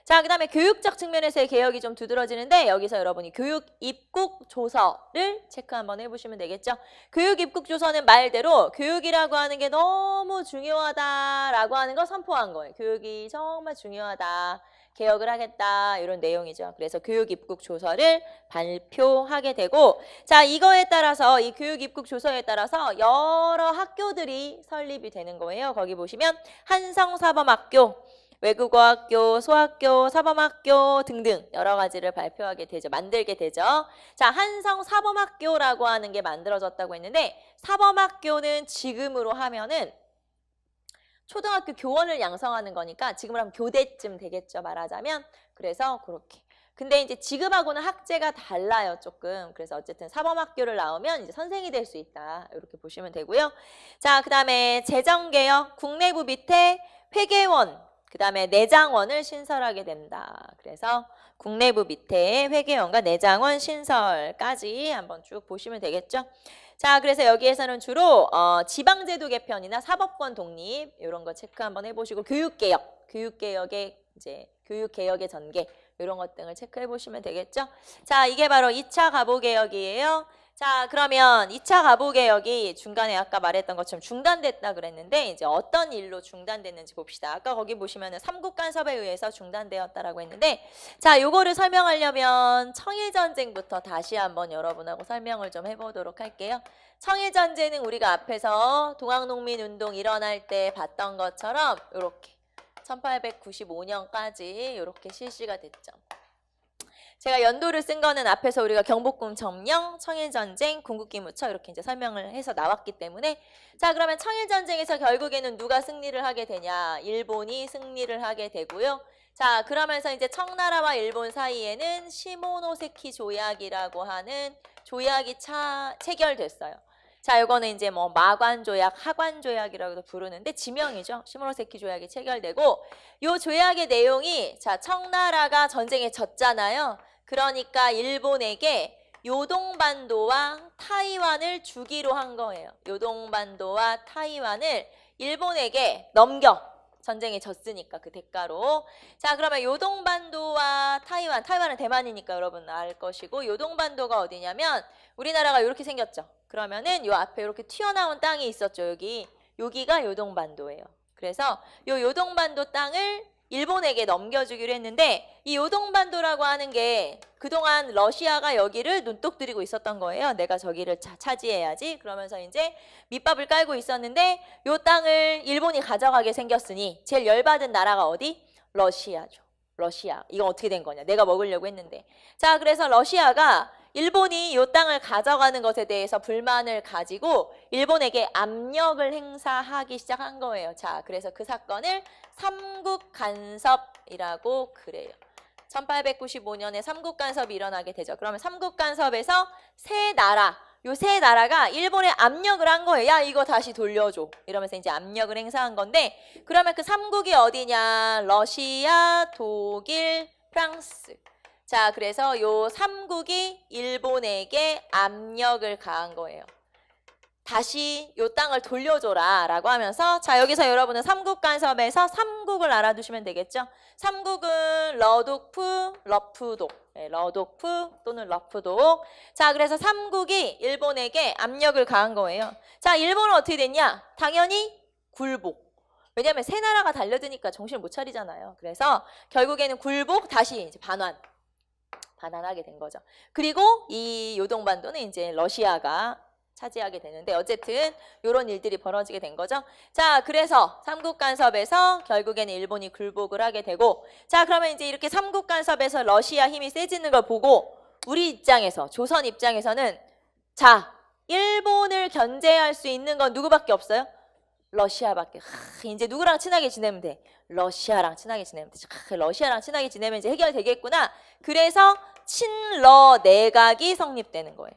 자, 그 다음에 교육적 측면에서의 개혁이 좀 두드러지는데 여기서 여러분이 교육 입국 조서를 체크 한번 해보시면 되겠죠. 교육 입국 조서는 말대로 교육이라고 하는 게 너무 중요하다라고 하는 걸 선포한 거예요. 교육이 정말 중요하다. 개혁을 하겠다 이런 내용이죠. 그래서 교육 입국 조서를 발표하게 되고 자, 이거에 따라서 이 교육 입국 조서에 따라서 여러 학교들이 설립이 되는 거예요. 거기 보시면 한성사범학교, 외국어학교, 소학교, 사범학교 등등 여러 가지를 발표하게 되죠. 만들게 되죠. 자, 한성사범학교라고 하는 게 만들어졌다고 했는데 사범학교는 지금으로 하면은 초등학교 교원을 양성하는 거니까 지금으로 하면 교대쯤 되겠죠. 말하자면. 그래서 그렇게. 근데 이제 지금하고는 학제가 달라요. 조금. 그래서 어쨌든 사범학교를 나오면 이제 선생이 될 수 있다. 이렇게 보시면 되고요. 자, 그 다음에 재정개혁, 국내부 밑에 회계원, 그 다음에 내장원을 신설하게 된다. 그래서 국내부 밑에 회계원과 내장원 신설까지 한번 쭉 보시면 되겠죠. 자, 그래서 여기에서는 주로 지방제도 개편이나 사법권 독립 이런 거 체크 한번 해보시고 교육개혁의 전개 이런 것 등을 체크해 보시면 되겠죠. 자, 이게 바로 2차 가부개혁이에요. 자, 그러면 2차 가부개혁이 중간에 아까 말했던 것처럼 중단됐다 그랬는데 이제 어떤 일로 중단됐는지 봅시다. 아까 거기 보시면은 삼국간섭에 의해서 중단되었다라고 했는데 자, 요거를 설명하려면 청일전쟁부터 다시 한번 여러분하고 설명을 좀 해보도록 할게요. 청일전쟁은 우리가 앞에서 동학농민운동 일어날 때 봤던 것처럼 이렇게 1895년까지 이렇게 실시가 됐죠. 제가 연도를 쓴 거는 앞에서 우리가 경복궁 점령, 청일전쟁, 궁극기무처 이렇게 이제 설명을 해서 나왔기 때문에 자, 그러면 청일전쟁에서 결국에는 누가 승리를 하게 되냐? 일본이 승리를 하게 되고요. 자, 그러면서 이제 청나라와 일본 사이에는 시모노세키 조약이라고 하는 조약이 체결됐어요. 자, 이거는 이제 뭐 마관 조약, 하관 조약이라고도 부르는데 지명이죠. 시모노세키 조약이 체결되고 요 조약의 내용이 자, 청나라가 전쟁에 졌잖아요. 그러니까 일본에게 요동반도와 타이완을 주기로 한 거예요. 요동반도와 타이완을 일본에게 넘겨. 전쟁에 졌으니까 그 대가로. 자, 그러면 요동반도와 타이완은 대만이니까 여러분 알 것이고 요동반도가 어디냐면 우리나라가 이렇게 생겼죠. 그러면은 요 앞에 이렇게 튀어나온 땅이 있었죠. 여기가 요동반도예요. 그래서 요 요동반도 땅을 일본에게 넘겨주기로 했는데 이 요동반도라고 하는 게 그동안 러시아가 여기를 눈독 들이고 있었던 거예요. 내가 저기를 차지해야지. 그러면서 이제 밑밥을 깔고 있었는데 요 땅을 일본이 가져가게 생겼으니 제일 열받은 나라가 어디? 러시아죠. 러시아. 이건 어떻게 된 거냐. 내가 먹으려고 했는데. 자, 그래서 러시아가 일본이 이 땅을 가져가는 것에 대해서 불만을 가지고 일본에게 압력을 행사하기 시작한 거예요. 자, 그래서 그 사건을 삼국간섭이라고 그래요. 1895년에 삼국간섭이 일어나게 되죠. 그러면 삼국간섭에서 요 세 나라가 일본에 압력을 한 거예요. 야, 이거 다시 돌려줘. 이러면서 이제 압력을 행사한 건데 그러면 그 삼국이 어디냐? 러시아, 독일, 프랑스. 자, 그래서 요 삼국이 일본에게 압력을 가한 거예요. 다시 요 땅을 돌려줘라 라고 하면서 자, 여기서 여러분은 삼국간섭에서 삼국을 알아두시면 되겠죠. 삼국은 러독프, 러프독. 네, 러독프 또는 러프독. 자, 그래서 삼국이 일본에게 압력을 가한 거예요. 자, 일본은 어떻게 됐냐? 당연히 굴복. 왜냐하면 세 나라가 달려드니까 정신을 못 차리잖아요. 그래서 결국에는 굴복 다시 이제 반환하게 된 거죠. 그리고 이 요동반도는 이제 러시아가 차지하게 되는데 어쨌든 이런 일들이 벌어지게 된 거죠. 자, 그래서 삼국간섭에서 결국에는 일본이 굴복을 하게 되고 자, 그러면 이제 이렇게 삼국간섭에서 러시아 힘이 세지는 걸 보고 우리 입장에서 조선 입장에서는 자, 일본을 견제할 수 있는 건 누구밖에 없어요? 러시아밖에. 이제 누구랑 친하게 지내면 돼? 러시아랑 친하게 지내면 돼. 러시아랑 친하게 지내면 이제 해결되겠구나. 그래서 친러 내각이 성립되는 거예요.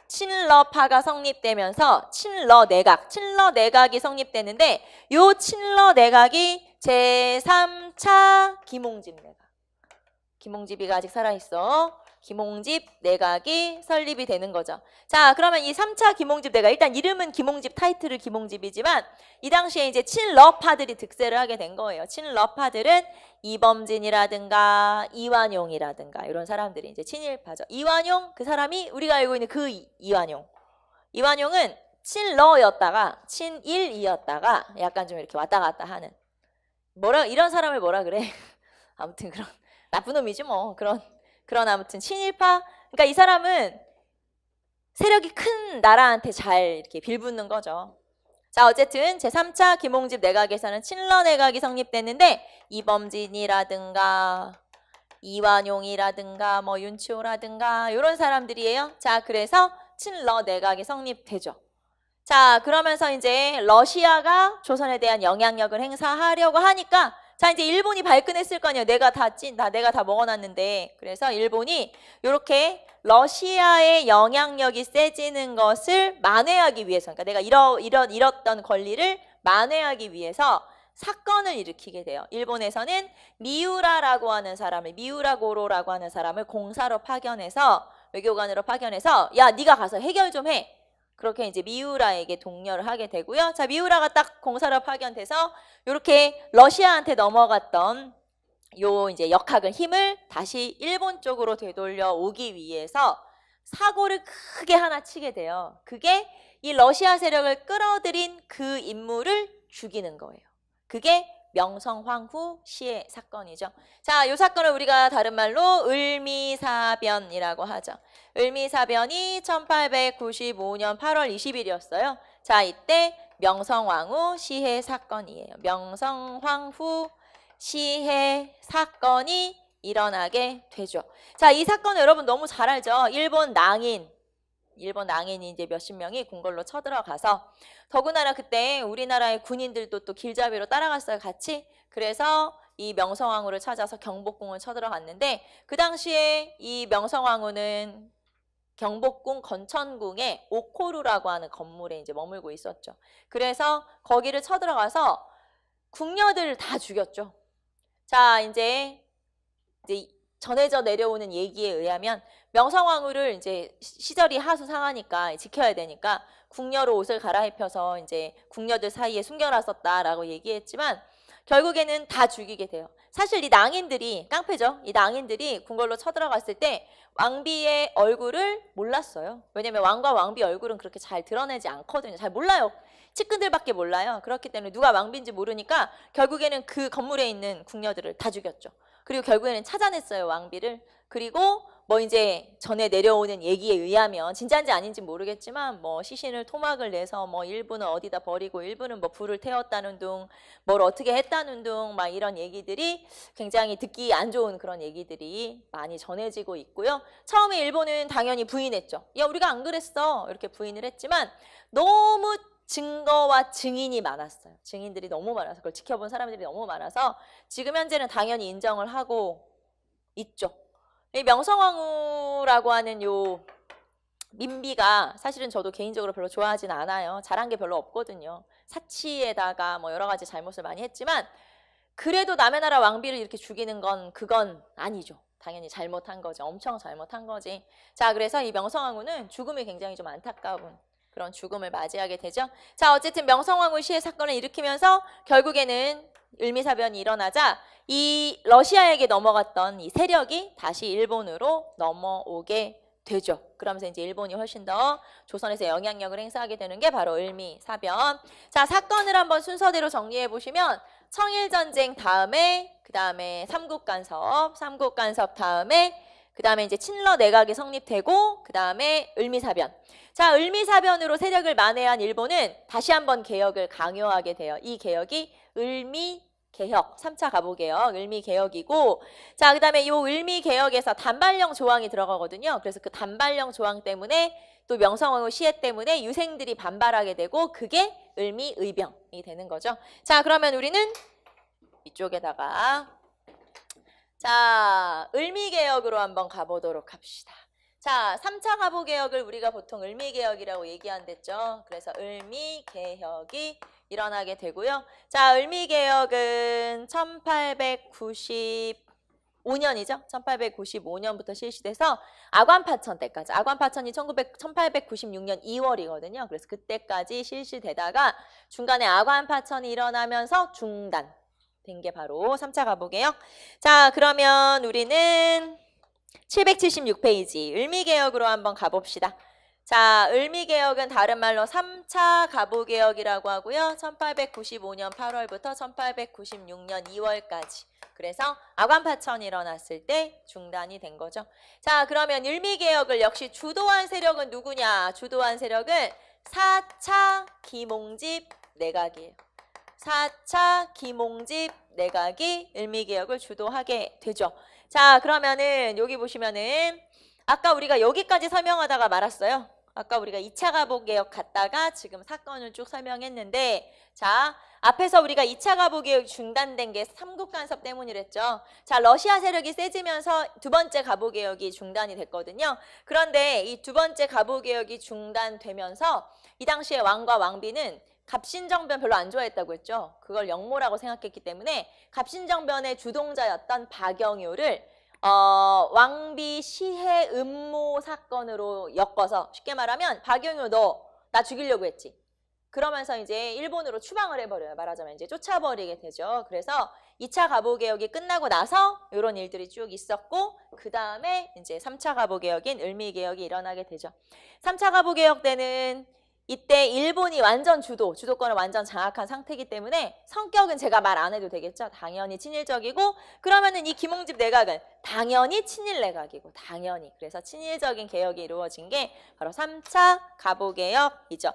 친러파가 성립되면서 친러 내각이 성립되는데 요 친러 내각이 제3차 김홍집 내각. 김홍집이가 아직 살아있어. 김홍집 내각이 설립이 되는 거죠. 자, 그러면 이 3차 김홍집 내각, 일단 이름은 김홍집, 타이틀은 김홍집이지만 이 당시에 이제 친러파들이 득세를 하게 된 거예요. 친러파들은 이범진이라든가 이완용이라든가 이런 사람들이 이제 친일파죠. 이완용, 그 사람이 우리가 알고 있는 그 이완용. 이완용은 친러였다가 친일이었다가 약간 좀 이렇게 왔다 갔다 하는 이런 사람을 뭐라 그래? 아무튼 그런 나쁜 놈이지 뭐. 그런 아무튼 친일파. 그러니까 이 사람은 세력이 큰 나라한테 잘 이렇게 빌붙는 거죠. 자, 어쨌든 제3차 김홍집 내각에서는 친러 내각이 성립됐는데 이범진이라든가 이완용이라든가 뭐 윤치호라든가 이런 사람들이에요. 자, 그래서 친러 내각이 성립되죠. 자, 그러면서 이제 러시아가 조선에 대한 영향력을 행사하려고 하니까 자, 이제 일본이 발끈했을 거 아니에요. 내가 다 먹어놨는데. 그래서 일본이 이렇게 러시아의 영향력이 세지는 것을 만회하기 위해서, 그러니까 내가 잃었던 권리를 만회하기 위해서 사건을 일으키게 돼요. 일본에서는 미우라라고 하는 사람을, 미우라 고로라고 하는 사람을 공사로 파견해서, 외교관으로 파견해서 야, 네가 가서 해결 좀 해. 그렇게 이제 미우라에게 독려를 하게 되고요. 자, 미우라가 딱 공사로 파견돼서 이렇게 러시아한테 넘어갔던 요 이제 역학을 힘을 다시 일본 쪽으로 되돌려 오기 위해서 사고를 크게 하나 치게 돼요. 그게 이 러시아 세력을 끌어들인 그 인물을 죽이는 거예요. 그게 명성황후 시해 사건이죠. 자, 요 사건을 우리가 다른 말로 을미사변이라고 하죠. 을미사변이 1895년 8월 20일이었어요. 자, 이때 명성황후 시해 사건이에요. 명성황후 시해 사건이 일어나게 되죠. 자, 이 사건은 여러분 너무 잘 알죠. 일본 낭인이 이제 몇십 명이 궁궐로 쳐들어가서 더군다나 그때 우리나라의 군인들도 또 길잡이로 따라갔어요, 같이. 그래서 이 명성황후를 찾아서 경복궁을 쳐들어갔는데 그 당시에 이 명성황후는 경복궁 건천궁의 옥호루라고 하는 건물에 이제 머물고 있었죠. 그래서 거기를 쳐들어가서 궁녀들을 다 죽였죠. 자, 이제 전해져 내려오는 얘기에 의하면 명성황후를 이제 시절이 하수 상하니까 지켜야 되니까 궁녀로 옷을 갈아입혀서 이제 궁녀들 사이에 숨겨놨었다라고 얘기했지만 결국에는 다 죽이게 돼요. 사실 이 낭인들이 깡패죠. 이 낭인들이 궁궐로 쳐들어갔을 때 왕비의 얼굴을 몰랐어요. 왜냐면 왕과 왕비 얼굴은 그렇게 잘 드러내지 않거든요. 잘 몰라요. 측근들밖에 몰라요. 그렇기 때문에 누가 왕비인지 모르니까 결국에는 그 건물에 있는 궁녀들을 다 죽였죠. 그리고 결국에는 찾아냈어요, 왕비를. 그리고 뭐 이제 전에 내려오는 얘기에 의하면 진짜인지 아닌지 모르겠지만 뭐 시신을 토막을 내서 뭐 일부는 어디다 버리고 일부는 뭐 불을 태웠다는 둥, 뭘 어떻게 했다는 둥 막 이런 얘기들이 굉장히 듣기 안 좋은 그런 얘기들이 많이 전해지고 있고요. 처음에 일본은 당연히 부인했죠. 야, 우리가 안 그랬어. 이렇게 부인을 했지만 너무 증거와 증인이 많았어요. 증인들이 너무 많아서 그걸 지켜본 사람들이 너무 많아서 지금 현재는 당연히 인정을 하고 있죠. 이 명성황후라고 하는 요 민비가 사실은 저도 개인적으로 별로 좋아하진 않아요. 잘한 게 별로 없거든요. 사치에다가 뭐 여러 가지 잘못을 많이 했지만 그래도 남의 나라 왕비를 이렇게 죽이는 건 그건 아니죠. 당연히 잘못한 거죠. 엄청 잘못한 거지. 자, 그래서 이 명성황후는 죽음이 굉장히 좀 안타까운 그런 죽음을 맞이하게 되죠. 자, 어쨌든 명성황후 시해 사건을 일으키면서 결국에는 을미사변이 일어나자 이 러시아에게 넘어갔던 이 세력이 다시 일본으로 넘어오게 되죠. 그러면서 이제 일본이 훨씬 더 조선에서 영향력을 행사하게 되는 게 바로 을미사변. 자, 사건을 한번 순서대로 정리해 보시면 청일전쟁 다음에 그 다음에 삼국간섭 다음에 그 다음에 이제 친러 내각이 성립되고 그 다음에 을미사변. 자, 을미사변으로 세력을 만회한 일본은 다시 한번 개혁을 강요하게 돼요. 이 개혁이 을미개혁, 3차 가보개혁, 을미개혁이고 자, 그 다음에 이 을미개혁에서 단발령 조항이 들어가거든요. 그래서 그 단발령 조항 때문에 또 명성황후 시해 때문에 유생들이 반발하게 되고 그게 을미의병이 되는 거죠. 자, 그러면 우리는 이쪽에다가 자, 을미개혁으로 한번 가보도록 합시다. 자, 3차 가보개혁을 우리가 보통 을미개혁이라고 얘기한댔죠. 그래서 을미개혁이 일어나게 되고요. 자, 을미개혁은 1895년이죠. 1895년부터 실시돼서 아관파천 때까지. 아관파천이 1896년 2월이거든요. 그래서 그때까지 실시되다가 중간에 아관파천이 일어나면서 중단. 된 게 바로 3차 가보개혁. 자, 그러면 우리는 776페이지 을미개혁으로 한번 가봅시다. 자, 을미개혁은 다른 말로 3차 가보개혁이라고 하고요. 1895년 8월부터 1896년 2월까지. 그래서 아관파천이 일어났을 때 중단이 된 거죠. 자, 그러면 을미개혁을 역시 주도한 세력은 누구냐? 주도한 세력은 4차 김홍집 내각이에요. 4차 김홍집 내각이 을미개혁을 주도하게 되죠. 자, 그러면은 여기 보시면은 아까 우리가 여기까지 설명하다가 말았어요. 아까 우리가 2차 가보개혁 갔다가 지금 사건을 쭉 설명했는데 자, 앞에서 우리가 2차 가보개혁이 중단된 게 삼국간섭 때문이랬죠. 자, 러시아 세력이 세지면서 두 번째 가보개혁이 중단이 됐거든요. 그런데 이 두 번째 가보개혁이 중단되면서 이 당시에 왕과 왕비는 갑신정변 별로 안 좋아했다고 했죠. 그걸 역모라고 생각했기 때문에 갑신정변의 주동자였던 박영효를 왕비 시해 음모 사건으로 엮어서 쉽게 말하면 박영효 너 나 죽이려고 했지. 그러면서 이제 일본으로 추방을 해버려요. 말하자면 이제 쫓아버리게 되죠. 그래서 2차 가보개혁이 끝나고 나서 이런 일들이 쭉 있었고 그 다음에 이제 3차 가보개혁인 을미개혁이 일어나게 되죠. 3차 가보개혁 때는 이때 일본이 완전 주도권을 완전 장악한 상태이기 때문에 성격은 제가 말 안 해도 되겠죠. 당연히 친일적이고 그러면은 이 김홍집 내각은 당연히 친일 내각이고 당연히 그래서 친일적인 개혁이 이루어진 게 바로 3차 가보개혁이죠.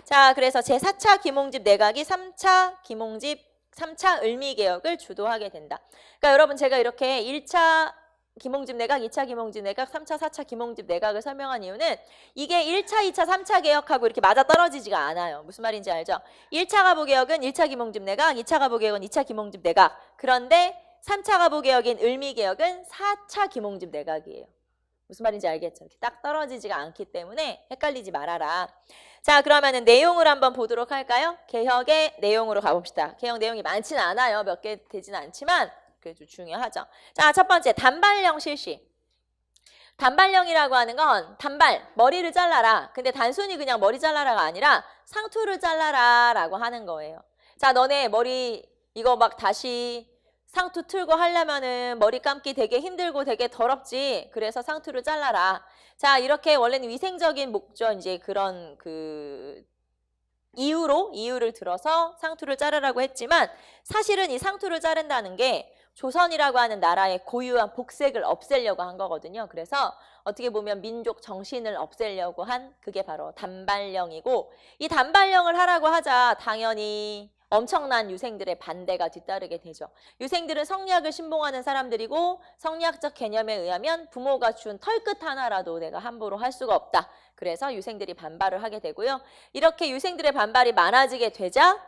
자, 그래서 제4차 김홍집 내각이 3차 을미개혁을 주도하게 된다. 그러니까 여러분 제가 이렇게 1차 김홍집 내각, 2차 김홍집 내각, 3차, 4차 김홍집 내각을 설명한 이유는 이게 1차, 2차, 3차 개혁하고 이렇게 맞아떨어지지가 않아요. 무슨 말인지 알죠? 1차 가보개혁은 1차 김홍집 내각, 2차 가보개혁은 2차 김홍집 내각. 그런데 3차 가부개혁인 을미개혁은 4차 김홍집 내각이에요. 무슨 말인지 알겠죠? 이렇게 딱 떨어지지가 않기 때문에 헷갈리지 말아라. 자, 그러면은 내용을 한번 보도록 할까요? 개혁의 내용으로 가봅시다. 개혁 내용이 많지는 않아요. 몇 개 되지는 않지만 그래도 중요하죠. 자, 첫 번째 단발령 실시. 단발령이라고 하는 건 단발, 머리를 잘라라. 근데 단순히 그냥 머리 잘라라가 아니라 상투를 잘라라 라고 하는 거예요. 자, 너네 머리 이거 막 다시 상투 틀고 하려면은 머리 감기 되게 힘들고 되게 더럽지. 그래서 상투를 잘라라. 자, 이렇게 원래는 위생적인 목적 이제 그런 이유를 들어서 상투를 자르라고 했지만 사실은 이 상투를 자른다는 게 조선이라고 하는 나라의 고유한 복색을 없애려고 한 거거든요. 그래서 어떻게 보면 민족 정신을 없애려고 한 그게 바로 단발령이고, 이 단발령을 하라고 하자 당연히 엄청난 유생들의 반대가 뒤따르게 되죠. 유생들은 성리학을 신봉하는 사람들이고 성리학적 개념에 의하면 부모가 준 털끝 하나라도 내가 함부로 할 수가 없다. 그래서 유생들이 반발을 하게 되고요. 이렇게 유생들의 반발이 많아지게 되자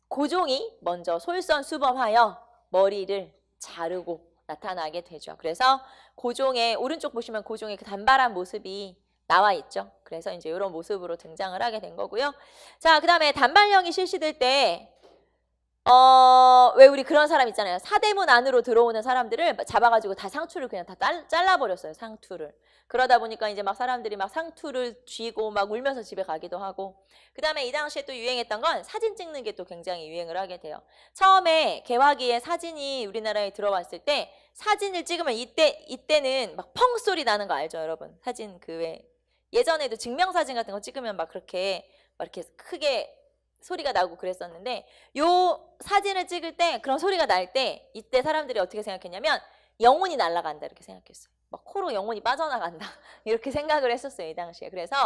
고종이 먼저 솔선수범하여 머리를 자르고 나타나게 되죠. 그래서 고종의 오른쪽 보시면 고종의 그 단발한 모습이 나와 있죠. 그래서 이제 이런 모습으로 등장을 하게 된 거고요. 자, 그 다음에 단발령이 실시될 때 왜 우리 그런 사람 있잖아요. 사대문 안으로 들어오는 사람들을 잡아가지고 다 상투를 그냥 다 잘라버렸어요. 상투를. 그러다 보니까 이제 막 사람들이 막 상투를 쥐고 막 울면서 집에 가기도 하고. 그 다음에 이 당시에 또 유행했던 건 사진 찍는 게 또 굉장히 유행을 하게 돼요. 처음에 개화기에 사진이 우리나라에 들어왔을 때 사진을 찍으면 이때는 막 펑 소리 나는 거 알죠, 여러분? 사진 예전에도 증명사진 같은 거 찍으면 막 그렇게 막 이렇게 크게 소리가 나고 그랬었는데, 요 사진을 찍을 때 그런 소리가 날 때 이때 사람들이 어떻게 생각했냐면 영혼이 날아간다 이렇게 생각했어요. 막 코로 영혼이 빠져나간다 이렇게 생각을 했었어요, 이 당시에. 그래서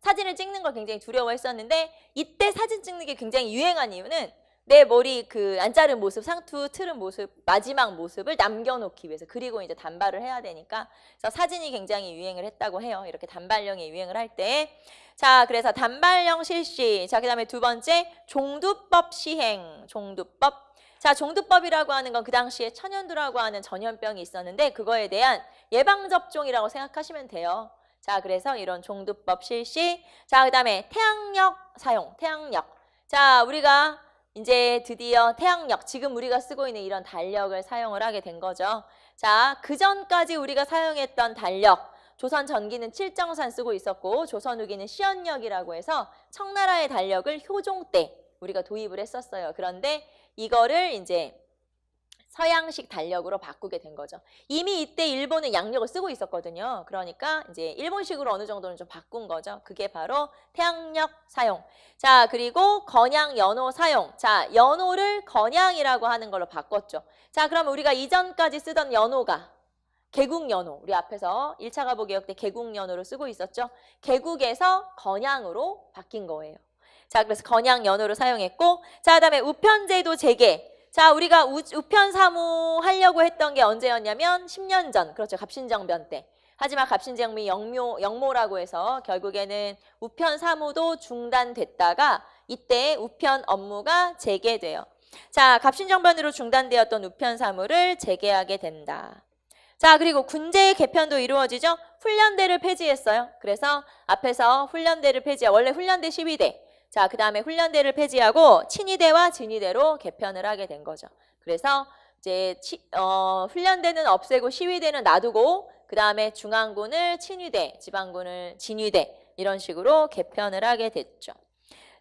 사진을 찍는 걸 굉장히 두려워했었는데, 이때 사진 찍는 게 굉장히 유행한 이유는 내 머리 안 자른 모습, 상투 틀은 모습, 마지막 모습을 남겨놓기 위해서. 그리고 이제 단발을 해야 되니까. 그래서 사진이 굉장히 유행을 했다고 해요. 이렇게 단발령이 유행을 할 때. 자, 그래서 단발령 실시. 자, 그 다음에 두 번째 종두법 시행. 종두법. 자, 종두법이라고 하는 건 그 당시에 천연두라고 하는 전염병이 있었는데 그거에 대한 예방접종이라고 생각하시면 돼요. 자, 그래서 이런 종두법 실시. 자, 그 다음에 태양력 사용. 태양력. 자, 우리가 이제 드디어 태양력, 지금 우리가 쓰고 있는 이런 달력을 사용을 하게 된 거죠. 자, 그전까지 우리가 사용했던 달력, 조선 전기는 칠정산 쓰고 있었고 조선 후기는 시연력이라고 해서 청나라의 달력을 효종 때 우리가 도입을 했었어요. 그런데 이거를 이제 서양식 달력으로 바꾸게 된 거죠. 이미 이때 일본은 양력을 쓰고 있었거든요. 그러니까 이제 일본식으로 어느 정도는 좀 바꾼 거죠. 그게 바로 태양력 사용. 자, 그리고 건양 연호 사용. 자, 연호를 건양이라고 하는 걸로 바꿨죠. 자, 그럼 우리가 이전까지 쓰던 연호가 개국연호, 우리 앞에서 1차 가부개혁 때 개국연호를 쓰고 있었죠. 개국에서 건양으로 바뀐 거예요. 자, 그래서 건양연호를 사용했고, 자, 그다음에 우편제도 재개. 자, 우리가 우편사무 하려고 했던 게 언제였냐면 10년 전, 그렇죠. 갑신정변 때. 하지만 갑신정변이 영모라고 해서 결국에는 우편사무도 중단됐다가 이때 우편 업무가 재개돼요. 자, 갑신정변으로 중단되었던 우편사무를 재개하게 된다. 자, 그리고 군제 개편도 이루어지죠. 훈련대를 폐지했어요. 그래서 앞에서 훈련대를 원래 훈련대 12대. 자, 그 다음에 훈련대를 폐지하고 친위대와 진위대로 개편을 하게 된 거죠. 그래서 이제 훈련대는 없애고 시위대는 놔두고 그 다음에 중앙군을 친위대, 지방군을 진위대 이런 식으로 개편을 하게 됐죠.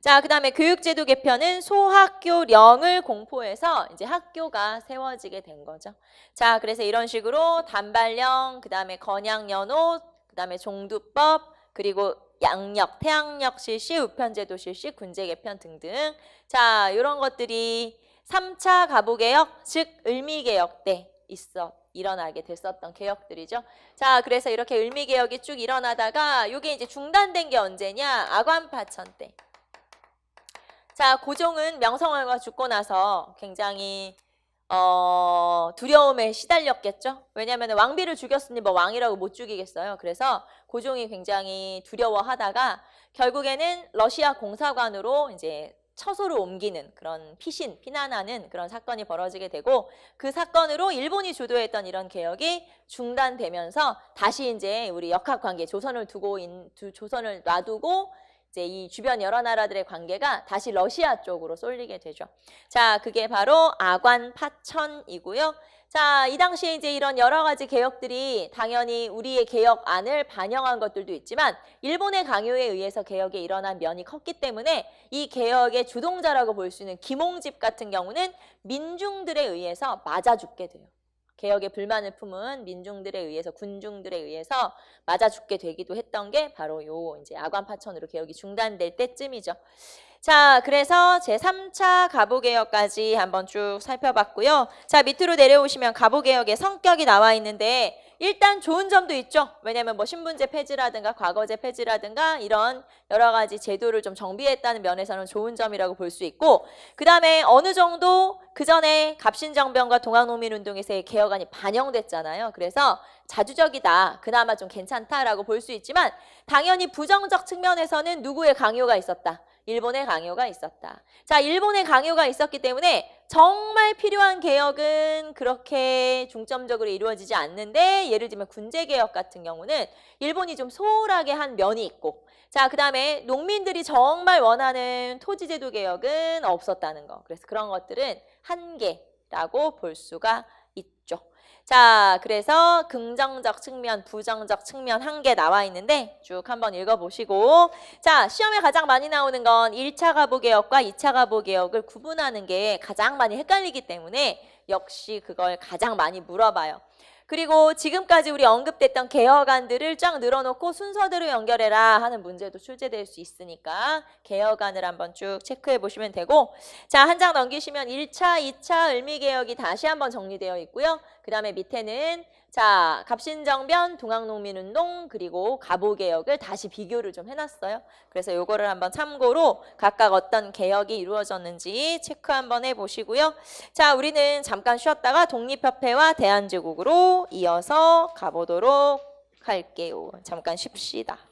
자, 그 다음에 교육제도 개편은 소학교령을 공포해서 이제 학교가 세워지게 된 거죠. 자, 그래서 이런 식으로 단발령, 그 다음에 건양연호, 그 다음에 종두법, 그리고 양력, 태양력 실시, 우편제도 실시, 군제 개편 등등. 자, 이런 것들이 3차 가부개혁, 즉 을미개혁 때 일어나게 됐었던 개혁들이죠. 자, 그래서 이렇게 을미개혁이 쭉 일어나다가 이게 이제 중단된 게 언제냐? 아관파천 때. 자, 고종은 명성황후가 죽고 나서 굉장히 두려움에 시달렸겠죠. 왜냐하면 왕비를 죽였으니 뭐 왕이라고 못 죽이겠어요. 그래서 고종이 굉장히 두려워하다가 결국에는 러시아 공사관으로 이제 처소로 옮기는 그런 피난하는 그런 사건이 벌어지게 되고 그 사건으로 일본이 주도했던 이런 개혁이 중단되면서 다시 이제 우리 역학관계 조선을 놔두고 이제 이 주변 여러 나라들의 관계가 다시 러시아 쪽으로 쏠리게 되죠. 자, 그게 바로 아관 파천이고요. 자, 이 당시에 이제 이런 여러 가지 개혁들이 당연히 우리의 개혁안을 반영한 것들도 있지만 일본의 강요에 의해서 개혁에 일어난 면이 컸기 때문에 이 개혁의 주동자라고 볼 수 있는 김홍집 같은 경우는 민중들에 의해서 맞아 죽게 돼요. 개혁에 불만을 품은 민중들에 의해서 군중들에 의해서 맞아 죽게 되기도 했던 게 바로 요 이제 아관 파천으로 개혁이 중단될 때쯤이죠. 자, 그래서 제3차 가보개혁까지 한번 쭉 살펴봤고요. 자, 밑으로 내려오시면 가보개혁의 성격이 나와 있는데 일단 좋은 점도 있죠. 왜냐하면 뭐 신분제 폐지라든가 과거제 폐지라든가 이런 여러 가지 제도를 좀 정비했다는 면에서는 좋은 점이라고 볼 수 있고 그 다음에 어느 정도 그 전에 갑신정변과 동학농민운동에서의 개혁안이 반영됐잖아요. 그래서 자주적이다. 그나마 좀 괜찮다라고 볼 수 있지만 당연히 부정적 측면에서는 누구의 강요가 있었다. 일본의 강요가 있었다. 자, 일본의 강요가 있었기 때문에 정말 필요한 개혁은 그렇게 중점적으로 이루어지지 않는데 예를 들면 군제개혁 같은 경우는 일본이 좀 소홀하게 한 면이 있고 자, 그 다음에 농민들이 정말 원하는 토지제도 개혁은 없었다는 거. 그래서 그런 것들은 한계라고 볼 수가 있죠. 자, 그래서 긍정적 측면, 부정적 측면 한 개 나와 있는데 쭉 한번 읽어보시고 자, 시험에 가장 많이 나오는 건 1차 가보개혁과 2차 가보개혁을 구분하는 게 가장 많이 헷갈리기 때문에 역시 그걸 가장 많이 물어봐요. 그리고 지금까지 우리 언급됐던 개혁안들을 쫙 늘어놓고 순서대로 연결해라 하는 문제도 출제될 수 있으니까 개혁안을 한번 쭉 체크해 보시면 되고 자, 한 장 넘기시면 1차, 2차 을미개혁이 다시 한번 정리되어 있고요. 그 다음에 밑에는 자, 갑신정변, 동학농민운동 그리고 가보개혁을 다시 비교를 좀 해놨어요. 그래서 요거를 한번 참고로 각각 어떤 개혁이 이루어졌는지 체크 한번 해보시고요. 자, 우리는 잠깐 쉬었다가 독립협회와 대한제국으로 이어서 가보도록 할게요. 잠깐 쉽시다.